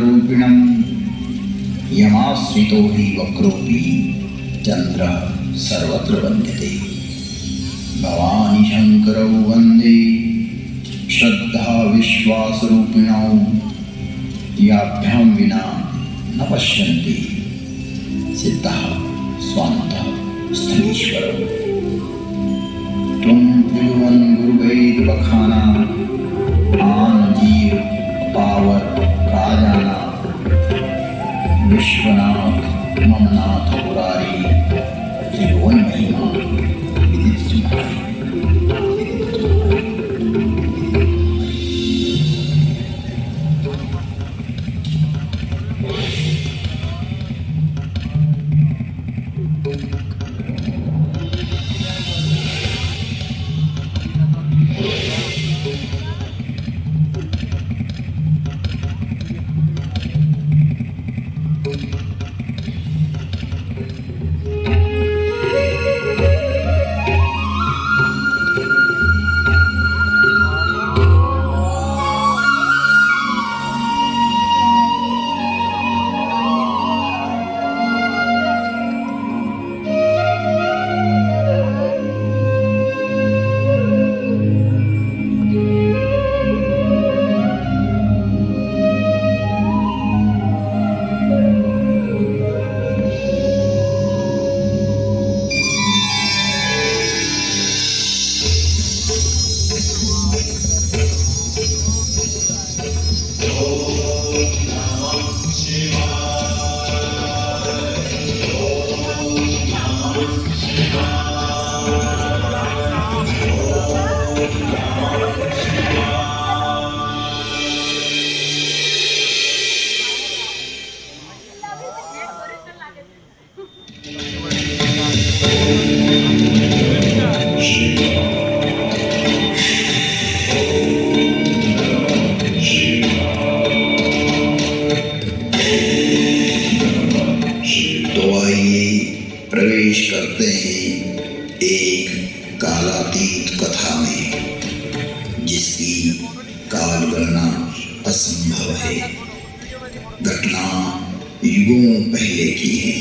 शंकरूपिणं यमाश्रितो हि वक्रोऽपि चन्द्रः सर्वत्र वन्द्यते। भवानी शंकरौ वन्दे श्रद्धा विश्वासरूपिणौ याभ्यां विना न पश्यन्ति सिद्धः स्वान्तः स्थलीश्वरौ। त्वं पुलुवन् गुरुवैद्यवखाना आन जीव पावर राजाना विश्वनाथ ममनाथ पुरारी त्रिभुवन महिमा विदित तुम्हारी। प्रवेश करते हैं एक कालातीत कथा में जिसकी काल गणना असंभव है। घटना युगों पहले की है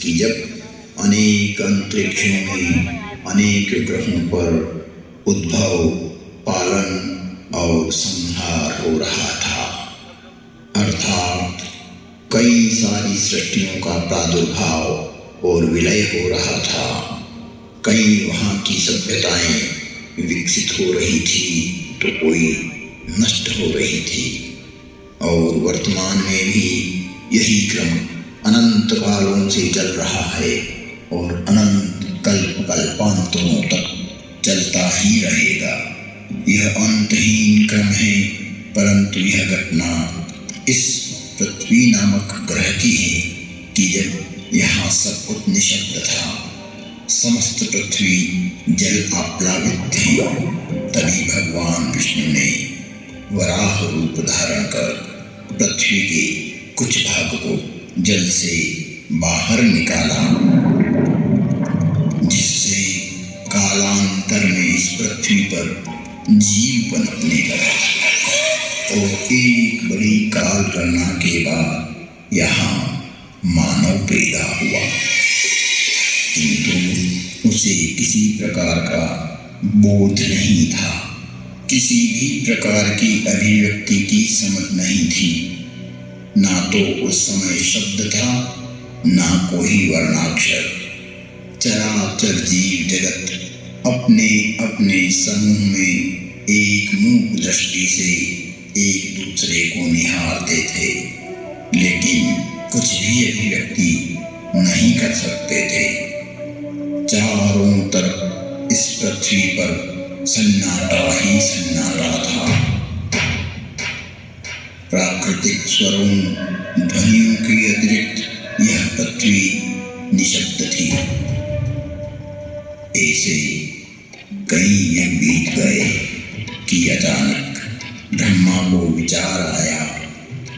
कि जब अनेक अंतरिक्षों में अनेक ग्रहों पर उद्भव, पालन और संहार हो रहा था। अर्थात कई सारी सृष्टियों का प्रादुर्भाव और विलय हो रहा था। कई वहाँ की सभ्यताएं विकसित हो रही थी तो कोई नष्ट हो रही थी, और वर्तमान में भी यही क्रम अनंत कालों से चल रहा है और अनंत कल्प कल्पांतरों तक चलता ही रहेगा। यह अंतहीन क्रम है, परंतु यह घटना इस पृथ्वी नामक ग्रह की है कि जब यहाँ सब कुछ निशब्द था, समस्त पृथ्वी जल आप्लावित थी, तभी भगवान विष्णु ने वराह रूप धारण कर पृथ्वी के कुछ भाग को जल से बाहर निकाला, जिससे कालांतर में इस पृथ्वी पर जीव पनपने लगा। और एक बड़ी काल गणना के बाद यहाँ मानव पैदा हुआ, किंतु उसे किसी प्रकार का बोध नहीं था, किसी भी प्रकार की अभिव्यक्ति की समझ नहीं थी। ना तो उस समय शब्द था, ना कोई वर्णाक्षर। चराचर जीव जगत अपने अपने समूह में एक मूक दृष्टि से एक दूसरे को निहारते थे, लेकिन कुछ भी अभिव्यक्ति नहीं कर सकते थे। चारों तरफ इस पृथ्वी पर सन्नाटा ही सन्नाटा था। प्राकृतिक स्वरों, ध्वनियों के अतिरिक्त यह पृथ्वी निशब्द थी। ऐसे कई युग बीत गए कि अचानक ब्रह्मा को विचार आया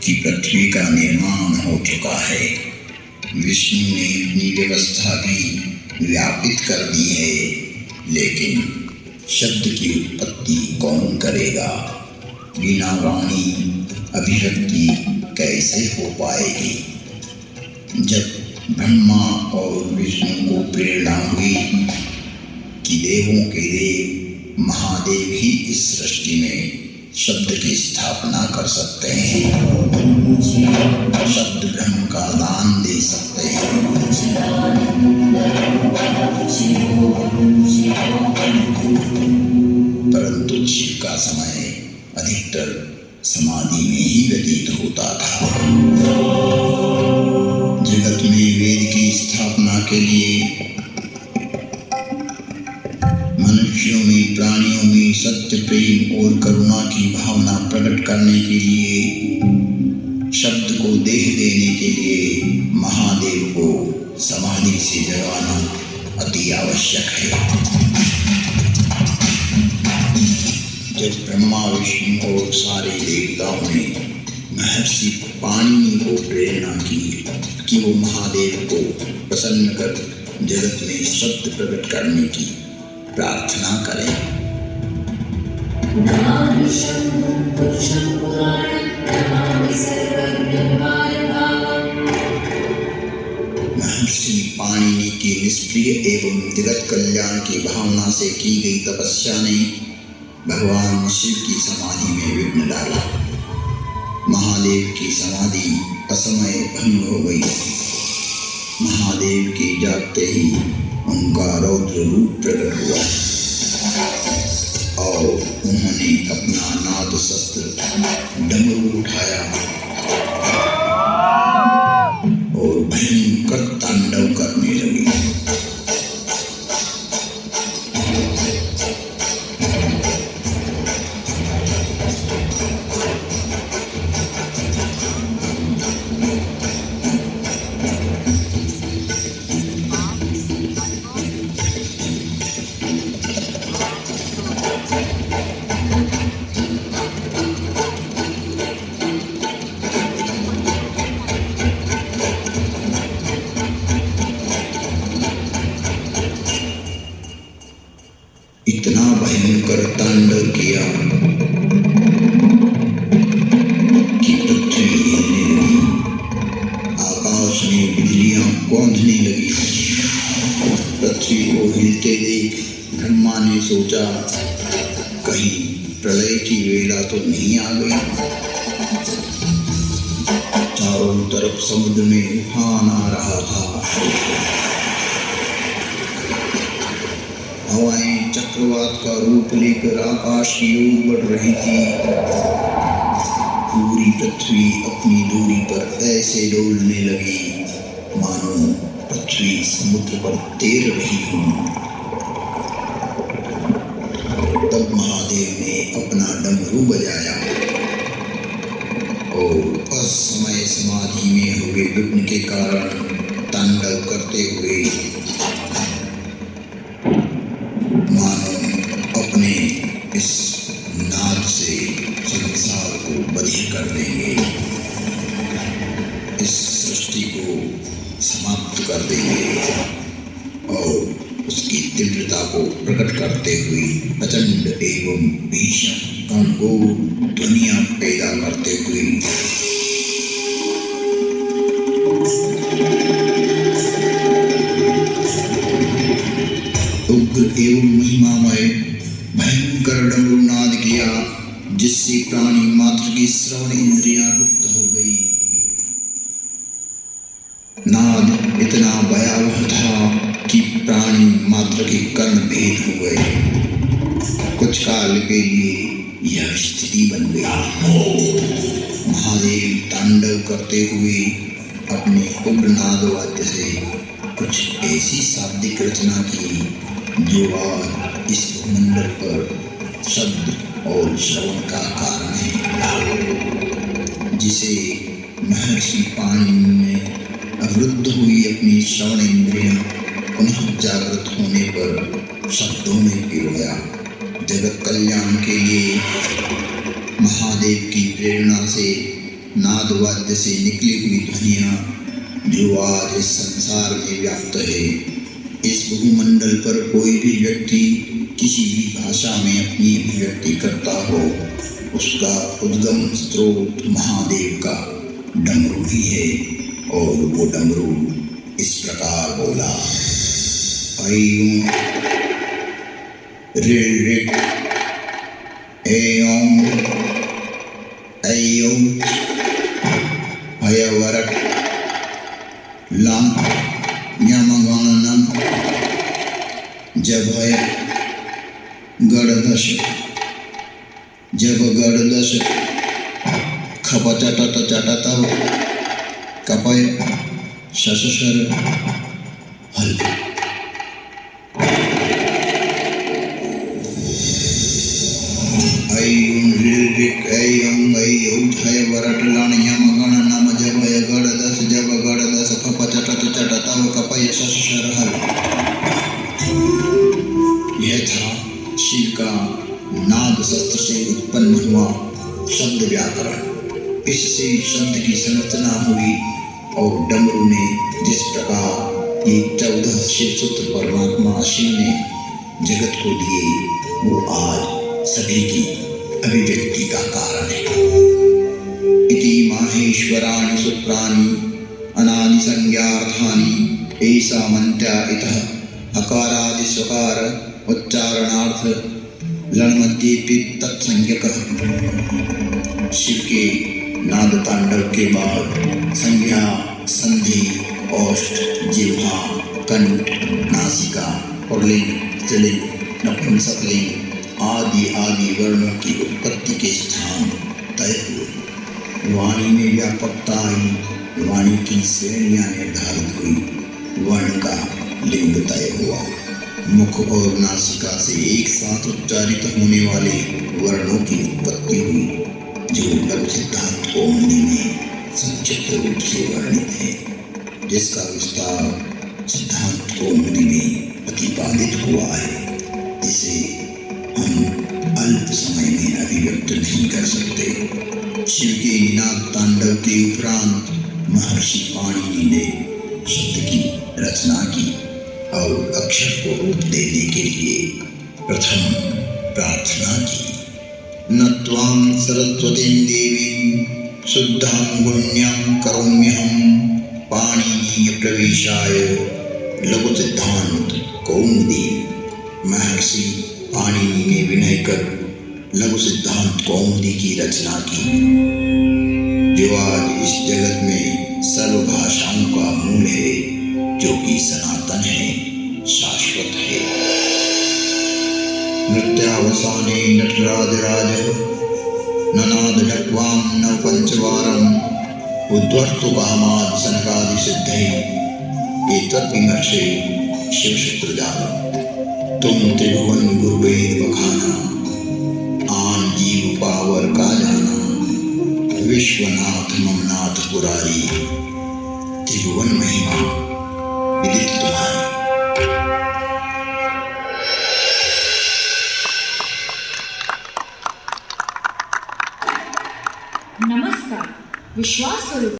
कि पृथ्वी का निर्माण हो चुका है। विष्णु ने अपनी व्यवस्था भी व्यापित कर दी है, लेकिन शब्द की उत्पत्ति कौन करेगा? बिना वाणी अभिव्यक्ति कैसे हो पाएगी? जब ब्रह्मा और विष्णु को प्रेरणा हुई कि देवों के देव महादेव ही इस सृष्टि में शब्द की स्थापना कर सकते हैं, शब्द ब्रह्म का दान दे सकते हैं, परंतु शिव का समय अधिकतर समाधि में ही व्यतीत होता था। जगत में वेद की स्थापना के लिए, मनुष्यों में, प्राणियों में सत्य, प्रेम और करुणा की भावना प्रकट करने के लिए, शब्द को देह देने के लिए महादेव को समाधि से जगाना अति आवश्यक है। जब ब्रह्मा, विष्णु और सारे देवताओं ने महर्षि पाणिनि को प्रेरणा की कि वो महादेव को प्रसन्न कर जगत में शब्द प्रकट करने की प्रार्थना करें। महर्षि पाणिनि की निष्प्रिय एवं जगत कल्याण की भावना से की गई तपस्या ने भगवान शिव की समाधि में विघ्न डाला। महादेव की समाधि असमय भंग हो गई। महादेव के जागते ही उनका रौद्र रूप प्रकट हुआ और उन्होंने अपना नाद शस्त्र डमरू उठाया और भयंकर तांडव करने लगे। इतना भयंकर तांडव किया कि पृथ्वी हिलने लगी, आकाश में बिजलियां कौंधने लगी। पृथ्वी को हिलते देख ब्रह्मा ने सोचा कहीं प्रलय की वेला तो नहीं आ गई। चारों तरफ समुद्र में उफान आ रहा था। हवाएं चक्रवात का रूप लेकर आकाश की ओर बढ़ रही थी। पूरी पृथ्वी अपनी दूरी पर ऐसे डोलने लगी मानो पृथ्वी समुद्र पर तैर रही हो। तब महादेव ने अपना डमरू बजाया और असमय समाधि में हुए विघ्न के कारण तांडव करते हुए मानो अपने इस नाद से संसार को बधिर कर देंगे, इस सृष्टि को समाप्त कर देंगे और उसकी तीव्रता को प्रकट करते हुए प्रचंड एवं भीषण गंभीर ध्वनियां पैदा करते हुए उग्र एवं महिमामय भयंकर डमरू नाद किया, जिससे प्राणी मात्र की श्रवण इंद्रियां लुप्त हो गई। नाद इतना भयावह था कि प्राणी मात्र के कर्ण भेद हो गए। कुछ काल के लिए यह स्थिति बन गई। महादेव तांडव करते हुए अपने उग्र नाद वाद्य से कुछ ऐसी शाब्दिक रचना की जो आज इस भूमंडल पर शब्द और श्रवण का कारण है, जिसे महर्षि पाणिनि ने अवरुद्ध हुई अपनी श्रवण इंद्रियां पुनः जागृत होने पर शब्दों में पिरोया। जगत कल्याण के लिए महादेव की प्रेरणा से नाद वाद्य से निकली हुई ध्वनियां जो आज इस संसार में व्याप्त है। इस भूमंडल पर कोई भी व्यक्ति किसी भी भाषा में अपनी अभिव्यक्ति करता हो उसका उद्गम स्रोत महादेव का डमरू ही है। और वो डमरू इस प्रकार बोला, ऐं ऋ ऋ ऐं ऐं हयवरट लं ञमगणनं जभय गणदश जब गणदश खपचटत चटतव कपय शशशर हल। ऐं ऋ ऐं ऐं हयवरट लं ञमगणनं जभय गणदश जब गणदश खपचटत चटतव कपय शशशर हल। यह था शिव का नाद शस्त्र से उत्पन्न हुआ शब्द व्याकरण। इससे शब्द की संरचना हुई और डमरू ने जिस प्रकार ये 14 शिव सूत्र परमात्मा शिव ने जगत को दिए, वो आज सभी की अभिव्यक्ति का कारण है। इति माहेश्वराणि सूत्राणि अनादि संज्ञार्थानि ऐसा मंत्या इतः हकारादि स्वकार उच्चारणार्थ लणमध्येपि तत्संज्ञकः। शिव के नाद तांडव के बाद संज्ञा, संधि, ओष्ठ, जिह्वा, कंठ, नासिका, पुरलिंग, स्त्रीलिंग, नपुंसकलिंग आदि आदि वर्णों की उत्पत्ति के स्थान तय हुए। वाणी में व्यापकता आई, वाणी की श्रेणियां निर्धारित हुई, वर्ण का लिंग तय हुआ। मुख और नासिका से एक साथ उच्चारित होने वाले वर्णों की उत्पत्ति हुई, जो लघु सिद्धांत कौमुदी में संक्षिप्त रूप से वर्णित है, जिसका विस्तार सिद्धांत कौमुदी में प्रतिपादित हुआ है, जिसे हम अल्प समय में अभिव्यक्त नहीं कर सकते। शिव के निनाद तांडव के उपरांत महर्षि पाणिनि ने शब्द की रचना की और अक्षर को रूप देने के लिए प्रथम प्रार्थना की। नत्वां सरस्वतीं देवीं शुद्धां गुण्यां करोम्यहं पाणिनीय प्रवेशाय लघु सिद्धांत कौमुदी। महर्षि पाणिनि ने विनय कर लघु सिद्धांत कौमुदी की रचना की, जो आज इस जगत में सर्व भाषाओं का मूल है, जो कि सनातन है, शाश्वत है। नृत्यावसाने नटराजराज ननाद ढक्वां नव पंचवारं उद्वर्तु कामाद सनकादि सिद्धै एतद्विमर्शे शिवसूत्रजालम्। तुम त्रिभुवन गुरुवेद बखाना आन जीव पावर का जाना। विश्वनाथ ममनाथ पुरारी त्रिभुवन महिमा विदित तुम्हारी। नमस्कार। विश्वास स्वरूप